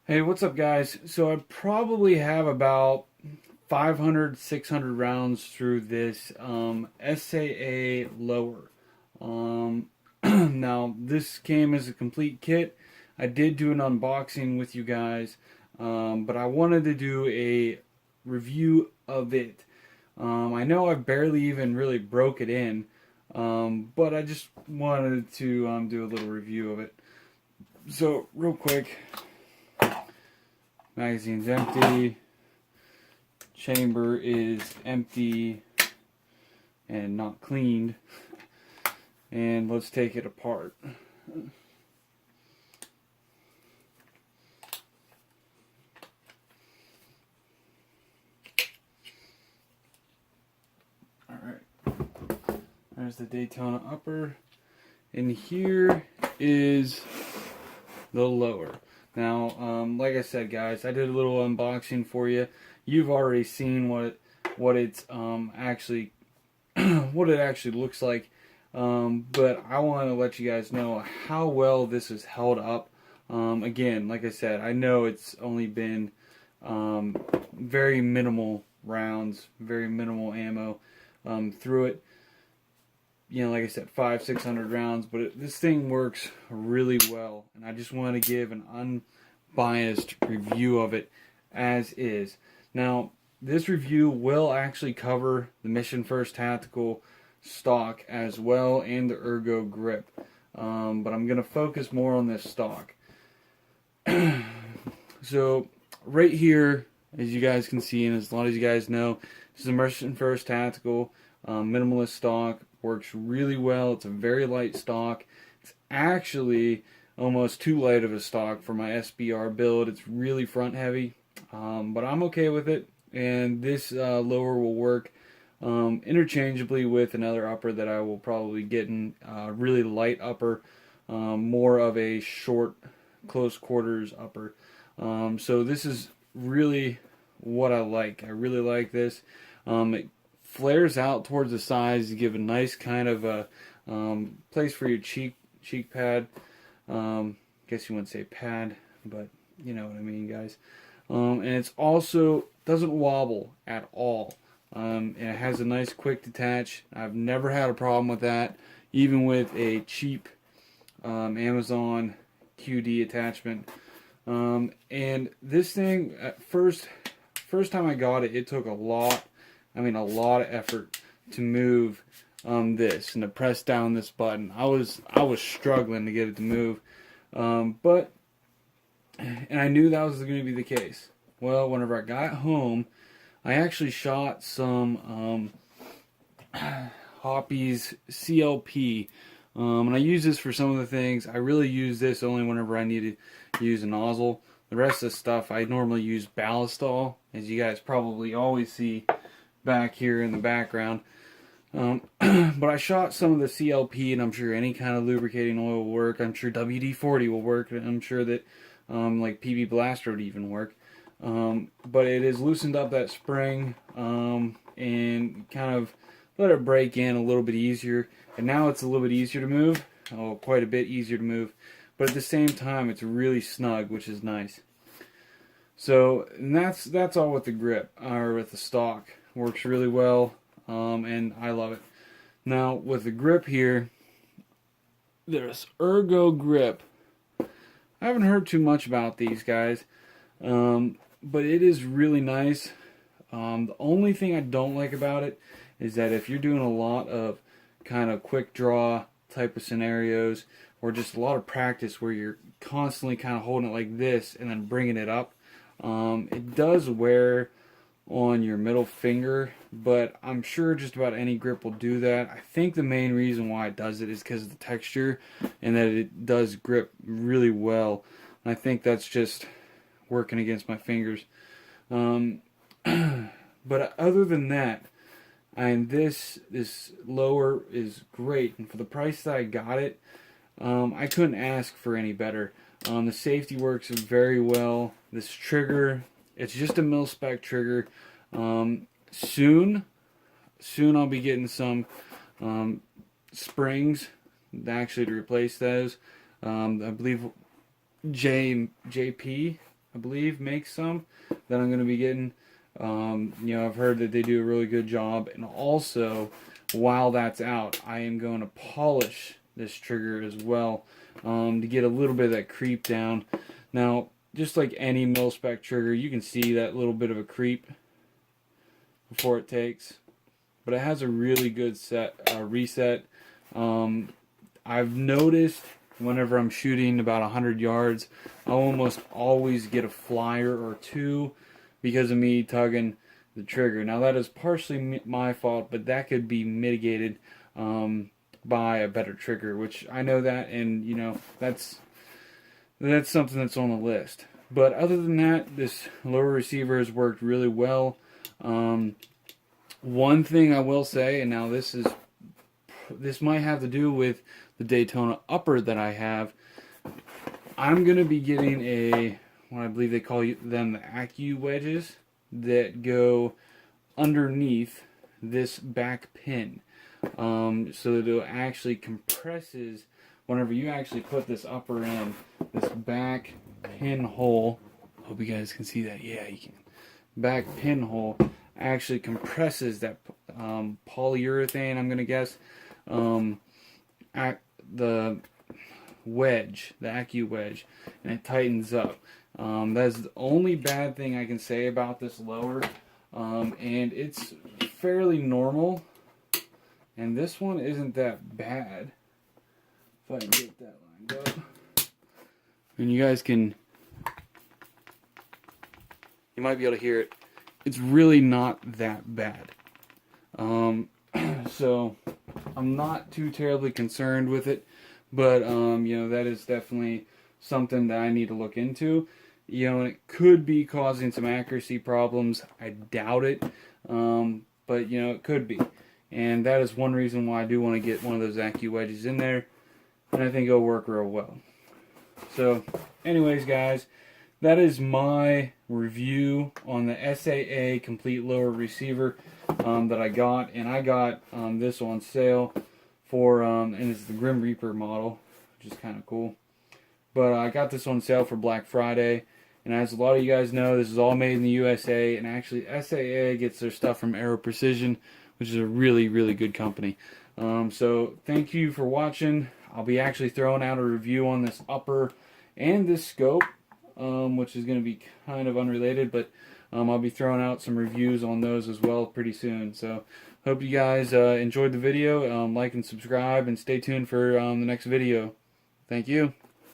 Hey, what's up, guys? So I probably have about 500, 600 rounds through this SAA lower. Um, now, this came as a complete kit. I did do an unboxing with you guys, but I wanted to do a review of it. I know I barely even really broke it in, but I just wanted to do a little review of it. So, real quick. Magazine's empty. Chamber is empty and not cleaned. And let's take it apart. Alright. There's the Daytona upper. And here is the lower. Now, like I said, guys, I did a little unboxing for you. You've already seen what it's actually what it actually looks like. But I want to let you guys know how well this is held up. Again, like I said, I know it's only been very minimal rounds, very minimal ammo through it. You know, like I said, 500-600 rounds, but this thing works really well, and I just want to give an unbiased review of it as is. Now, this review will actually cover the Mission First Tactical stock as well and the Ergo grip, but I'm going to focus more on this stock. So, right here, as you guys can see, and as a lot of you guys know, this is a Mission First Tactical minimalist stock. Works really well. It's a very light stock. It's actually almost too light of a stock for my SBR build. It's really front heavy, but I'm okay with it. And this lower will work interchangeably with another upper that I will probably get in really light upper, more of a short close quarters upper. So this is really what I like. I really like this. It flares out towards the sides to give a nice kind of a place for your cheek pad. Guess you wouldn't say pad, but you know what I mean, guys. And it's also doesn't wobble at all. And it has a nice quick detach. I've never had a problem with that, even with a cheap Amazon QD attachment. And this thing, at first time I got it, it took a lot of effort to move this and to press down this button. I was struggling to get it to move, but I knew that was going to be the case. Well, whenever I got home, I actually shot some Hoppy's CLP, and I use this for some of the things. I really use this only whenever I need to use a nozzle. The rest of the stuff I normally use Ballistol, as you guys probably always see back here in the background. But I shot some of the CLP, and I'm sure any kind of lubricating oil will work. I'm sure WD-40 will work. And I'm sure that like PB Blaster would even work. But it has loosened up that spring and kind of let it break in a little bit easier. And now it's a little bit easier to move. Oh, quite a bit easier to move. But at the same time, it's really snug, which is nice. So, and that's all with the grip, or with the stock. Works really well, and I love it. Now, with the grip here, there's Ergo grip. I haven't heard too much about these guys, but it is really nice. The only thing I don't like about it is that if you're doing a lot of kind of quick draw type of scenarios, or just a lot of practice where you're constantly kind of holding it like this and then bringing it up, it does wear on your middle finger, but I'm sure just about any grip will do that. I think the main reason why it does it is because of the texture and that it does grip really well. And I think that's just working against my fingers. But other than that, and this lower is great, and for the price that I got it, I couldn't ask for any better. The safety works very well. This trigger, it's just a mil-spec trigger. Soon I'll be getting some springs actually to replace those. I believe JP I believe, makes some that I'm going to be getting. You know, I've heard that they do a really good job. And also, while that's out, I am going to polish this trigger as well, to get a little bit of that creep down. Now, just like any mil-spec trigger, you can see that little bit of a creep before it takes. But it has a really good reset. I've noticed whenever I'm shooting about 100 yards, I almost always get a flyer or two because of me tugging the trigger. Now that is partially my fault, but that could be mitigated by a better trigger, which I know that, and you know, that's something that's on the list. But other than that, this lower receiver has worked really well. One thing I will say, and now this might have to do with the Daytona upper that I have. I'm going to be getting what I believe they call them the Acu wedges that go underneath this back pin, so that it actually compresses whenever you actually put this upper in. This back pinhole, hope you guys can see that. Yeah, you can. Back pinhole actually compresses that polyurethane, I'm going to guess, the wedge, the Acu wedge, and it tightens up. That's the only bad thing I can say about this lower, and it's fairly normal, and this one isn't that bad. If I can get that lined up, and you guys can, you might be able to hear it. It's really not that bad. So I'm not too terribly concerned with it, but you know, that is definitely something that I need to look into. You know, it could be causing some accuracy problems. I doubt it, but you know, it could be, and that is one reason why I do want to get one of those Acu wedges in there, and I think it'll work real well. So, anyways, guys, that is my review on the SAA complete lower receiver that I got, and I got this on sale for, and it's the Grim Reaper model, which is kind of cool. But I got this on sale for Black Friday, and as a lot of you guys know, this is all made in the USA, and actually SAA gets their stuff from Aero Precision, which is a really, really good company. So thank you for watching. I'll be actually throwing out a review on this upper and this scope, which is going to be kind of unrelated, but I'll be throwing out some reviews on those as well pretty soon. So hope you guys enjoyed the video. Like and subscribe, and stay tuned for the next video. Thank you.